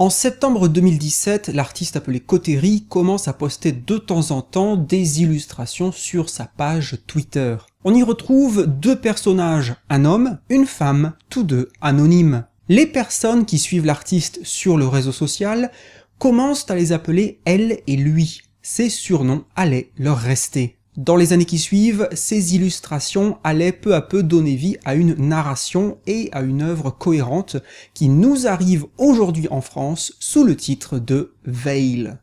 En septembre 2017, l'artiste appelé Koteri commence à poster de temps en temps des illustrations sur sa page Twitter. On y retrouve deux personnages, un homme, une femme, tous deux anonymes. Les personnes qui suivent l'artiste sur le réseau social commencent à les appeler elle et lui. Ces surnoms allaient leur rester. Dans les années qui suivent, ces illustrations allaient peu à peu donner vie à une narration et à une œuvre cohérente qui nous arrive aujourd'hui en France sous le titre de Veil.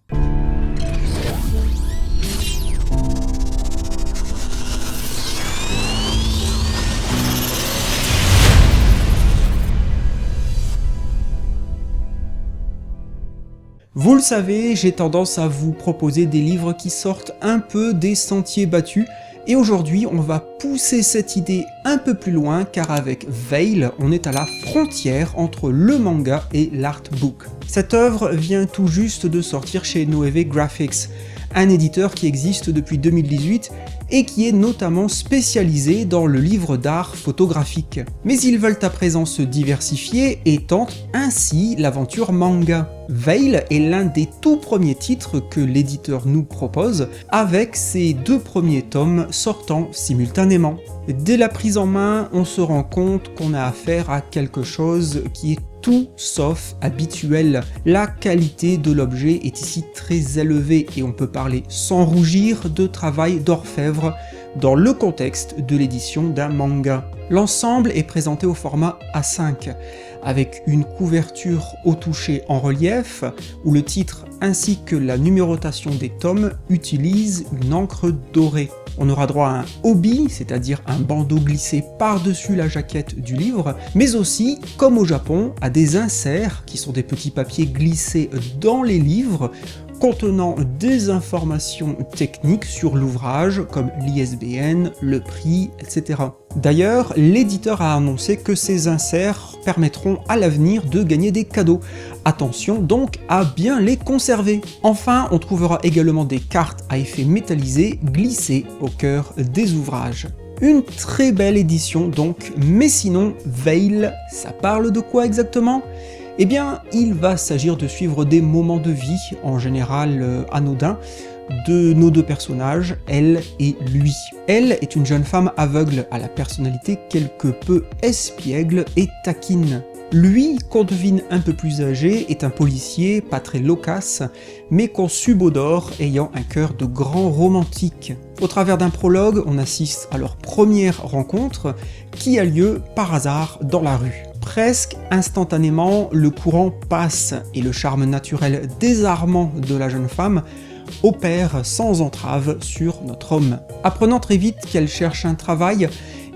Vous le savez, j'ai tendance à vous proposer des livres qui sortent un peu des sentiers battus, et aujourd'hui on va pousser cette idée un peu plus loin car avec Veil, on est à la frontière entre le manga et l'artbook. Cette œuvre vient tout juste de sortir chez Noévé Graphics, un éditeur qui existe depuis 2018 et qui est notamment spécialisé dans le livre d'art photographique. Mais ils veulent à présent se diversifier et tentent ainsi l'aventure manga. Veil est l'un des tout premiers titres que l'éditeur nous propose, avec ses deux premiers tomes sortant simultanément. Dès la prise en main, on se rend compte qu'on a affaire à quelque chose qui est tout sauf habituel. La qualité de l'objet est ici très élevée et on peut parler sans rougir de travail d'orfèvre dans le contexte de l'édition d'un manga. L'ensemble est présenté au format A5, avec une couverture au toucher en relief, où le titre ainsi que la numérotation des tomes utilisent une encre dorée. On aura droit à un obi, c'est-à-dire un bandeau glissé par-dessus la jaquette du livre, mais aussi, comme au Japon, à des inserts, qui sont des petits papiers glissés dans les livres, contenant des informations techniques sur l'ouvrage, comme l'ISBN, le prix, etc. D'ailleurs, l'éditeur a annoncé que ces inserts permettront à l'avenir de gagner des cadeaux. Attention donc à bien les conserver. Enfin, on trouvera également des cartes à effet métallisé glissées au cœur des ouvrages. Une très belle édition donc, mais sinon, Veil, ça parle de quoi exactement ? Eh bien, il va s'agir de suivre des moments de vie, en général anodins, de nos deux personnages, elle et lui. Elle est une jeune femme aveugle à la personnalité quelque peu espiègle et taquine. Lui, qu'on devine un peu plus âgé, est un policier pas très loquace, mais qu'on subodore ayant un cœur de grand romantique. Au travers d'un prologue, on assiste à leur première rencontre, qui a lieu par hasard dans la rue. Presque instantanément, le courant passe et le charme naturel désarmant de la jeune femme opère sans entrave sur notre homme. Apprenant très vite qu'elle cherche un travail,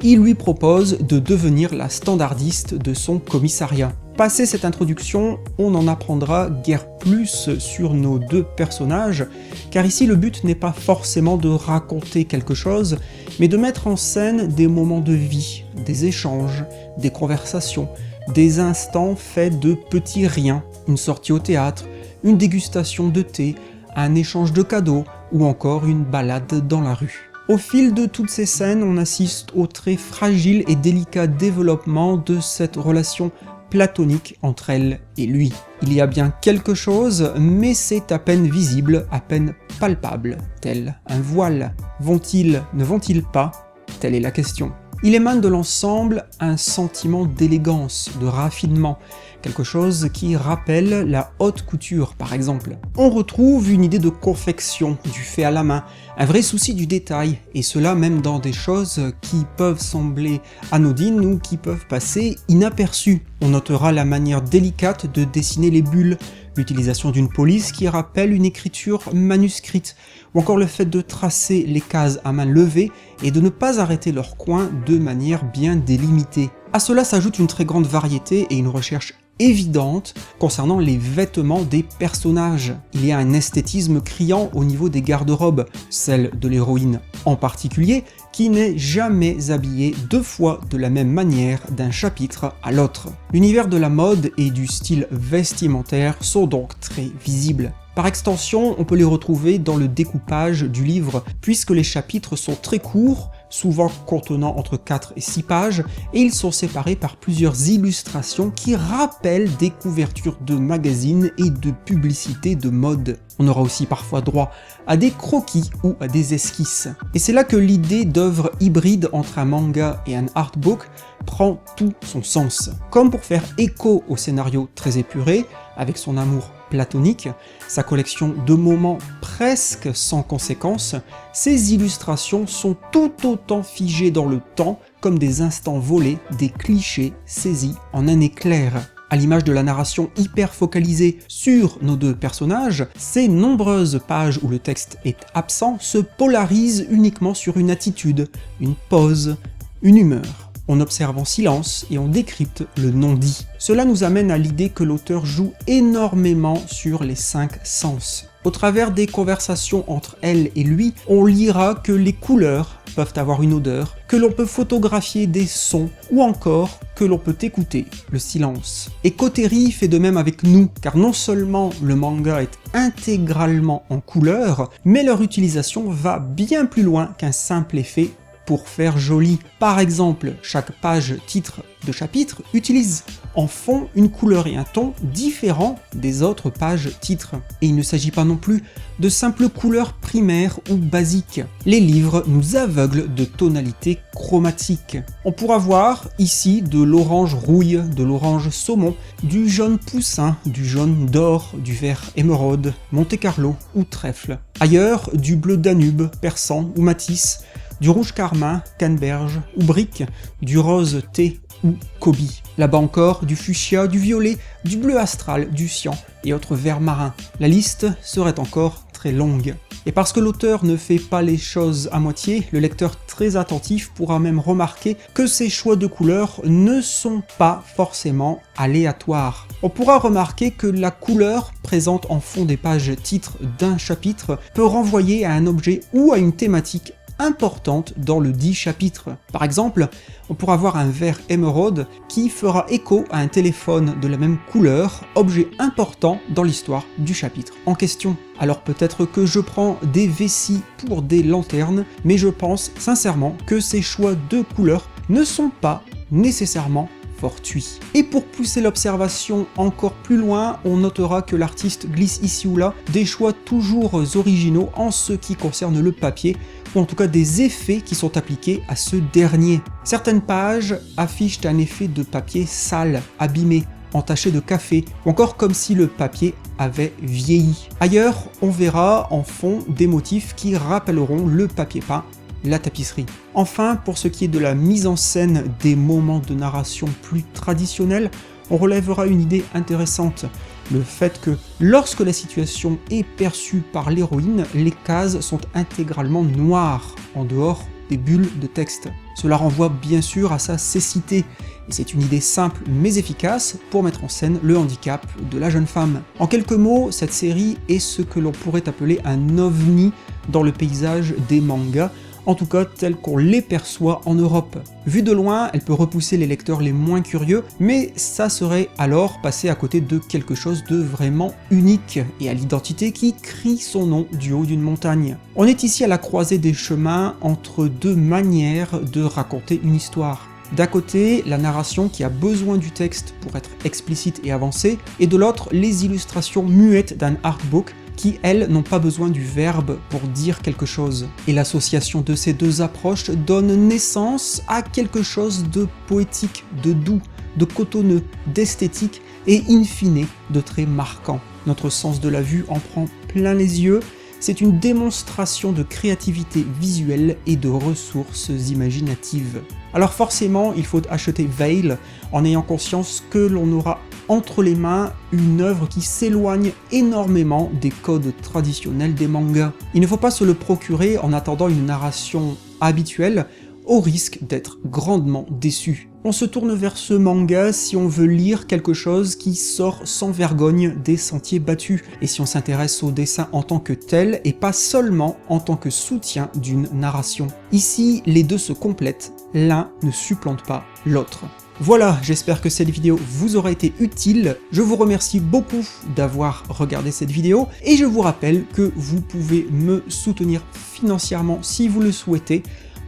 il lui propose de devenir la standardiste de son commissariat. Passé cette introduction, on en apprendra guère plus sur nos deux personnages, car ici le but n'est pas forcément de raconter quelque chose, mais de mettre en scène des moments de vie, des échanges, des conversations, des instants faits de petits riens, une sortie au théâtre, une dégustation de thé, un échange de cadeaux ou encore une balade dans la rue. Au fil de toutes ces scènes, on assiste au très fragile et délicat développement de cette relation platonique entre elle et lui. Il y a bien quelque chose, mais c'est à peine visible, à peine palpable, tel un voile. Vont-ils, ne vont-ils pas ? Telle est la question. Il émane de l'ensemble un sentiment d'élégance, de raffinement, quelque chose qui rappelle la haute couture par exemple. On retrouve une idée de confection, du fait à la main, un vrai souci du détail, et cela même dans des choses qui peuvent sembler anodines ou qui peuvent passer inaperçues. On notera la manière délicate de dessiner les bulles, l'utilisation d'une police qui rappelle une écriture manuscrite, ou encore le fait de tracer les cases à main levée et de ne pas arrêter leurs coins de manière bien délimitée. À cela s'ajoute une très grande variété et une recherche évidente concernant les vêtements des personnages. Il y a un esthétisme criant au niveau des garde-robes, celle de l'héroïne en particulier, qui n'est jamais habillée deux fois de la même manière d'un chapitre à l'autre. L'univers de la mode et du style vestimentaire sont donc très visibles. Par extension, on peut les retrouver dans le découpage du livre, puisque les chapitres sont très courts, souvent contenant entre 4 et 6 pages, et ils sont séparés par plusieurs illustrations qui rappellent des couvertures de magazines et de publicités de mode. On aura aussi parfois droit à des croquis ou à des esquisses. Et c'est là que l'idée d'œuvre hybride entre un manga et un artbook prend tout son sens. Comme pour faire écho au scénario très épuré, avec son amour platonique, sa collection de moments presque sans conséquence, ces illustrations sont tout autant figées dans le temps comme des instants volés, des clichés saisis en un éclair. À l'image de la narration hyper focalisée sur nos deux personnages, ces nombreuses pages où le texte est absent se polarisent uniquement sur une attitude, une pose, une humeur. On observe en silence et on décrypte le non-dit. Cela nous amène à l'idée que l'auteur joue énormément sur les 5 sens. Au travers des conversations entre elle et lui, on lira que les couleurs peuvent avoir une odeur, que l'on peut photographier des sons, ou encore que l'on peut écouter le silence. Et Koteri fait de même avec nous, car non seulement le manga est intégralement en couleurs, mais leur utilisation va bien plus loin qu'un simple effet pour faire joli. Par exemple, chaque page titre de chapitre utilise en fond une couleur et un ton différents des autres pages titres. Et il ne s'agit pas non plus de simples couleurs primaires ou basiques. Les livres nous aveuglent de tonalités chromatiques. On pourra voir ici de l'orange rouille, de l'orange saumon, du jaune poussin, du jaune d'or, du vert émeraude, Monte Carlo ou trèfle. Ailleurs, du bleu Danube, persan ou matisse, du rouge carmin, canneberge ou brique, du rose thé ou kobi. Là-bas encore, du fuchsia, du violet, du bleu astral, du cyan et autres verts marins. La liste serait encore très longue. Et parce que l'auteur ne fait pas les choses à moitié, le lecteur très attentif pourra même remarquer que ces choix de couleurs ne sont pas forcément aléatoires. On pourra remarquer que la couleur présente en fond des pages titres d'un chapitre peut renvoyer à un objet ou à une thématique importante dans le dit chapitre. Par exemple, on pourra voir un vert émeraude qui fera écho à un téléphone de la même couleur, objet important dans l'histoire du chapitre en question. Alors peut-être que je prends des vessies pour des lanternes, mais je pense sincèrement que ces choix de couleurs ne sont pas nécessairement fortuits. Et pour pousser l'observation encore plus loin, on notera que l'artiste glisse ici ou là des choix toujours originaux en ce qui concerne le papier, ou en tout cas des effets qui sont appliqués à ce dernier. Certaines pages affichent un effet de papier sale, abîmé, entaché de café, ou encore comme si le papier avait vieilli. Ailleurs, on verra en fond des motifs qui rappelleront le papier peint, la tapisserie. Enfin, pour ce qui est de la mise en scène des moments de narration plus traditionnels, on relèvera une idée intéressante. Le fait que lorsque la situation est perçue par l'héroïne, les cases sont intégralement noires, en dehors des bulles de texte. Cela renvoie bien sûr à sa cécité, et c'est une idée simple mais efficace pour mettre en scène le handicap de la jeune femme. En quelques mots, cette série est ce que l'on pourrait appeler un ovni dans le paysage des mangas, en tout cas tels qu'on les perçoit en Europe. Vue de loin, elle peut repousser les lecteurs les moins curieux, mais ça serait alors passer à côté de quelque chose de vraiment unique, et à l'identité qui crie son nom du haut d'une montagne. On est ici à la croisée des chemins entre deux manières de raconter une histoire. D'un côté, la narration qui a besoin du texte pour être explicite et avancée, et de l'autre, les illustrations muettes d'un artbook qui, elles, n'ont pas besoin du verbe pour dire quelque chose. Et l'association de ces deux approches donne naissance à quelque chose de poétique, de doux, de cotonneux, d'esthétique et in fine de très marquant. Notre sens de la vue en prend plein les yeux. C'est une démonstration de créativité visuelle et de ressources imaginatives. Alors forcément, il faut acheter Veil en ayant conscience que l'on aura entre les mains une œuvre qui s'éloigne énormément des codes traditionnels des mangas. Il ne faut pas se le procurer en attendant une narration habituelle, au risque d'être grandement déçu. On se tourne vers ce manga si on veut lire quelque chose qui sort sans vergogne des sentiers battus, et si on s'intéresse au dessin en tant que tel, et pas seulement en tant que soutien d'une narration. Ici, les deux se complètent, l'un ne supplante pas l'autre. Voilà, j'espère que cette vidéo vous aura été utile. Je vous remercie beaucoup d'avoir regardé cette vidéo, et je vous rappelle que vous pouvez me soutenir financièrement si vous le souhaitez,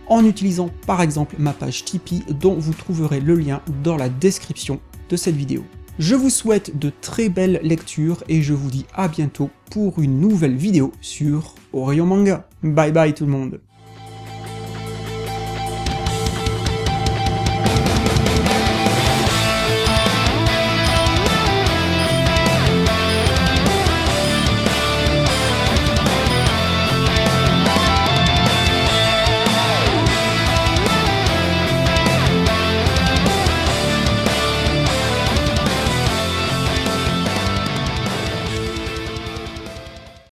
en utilisant par exemple ma page Tipeee dont vous trouverez le lien dans la description de cette vidéo. Je vous souhaite de très belles lectures et je vous dis à bientôt pour une nouvelle vidéo sur Orion Manga. Bye bye tout le monde.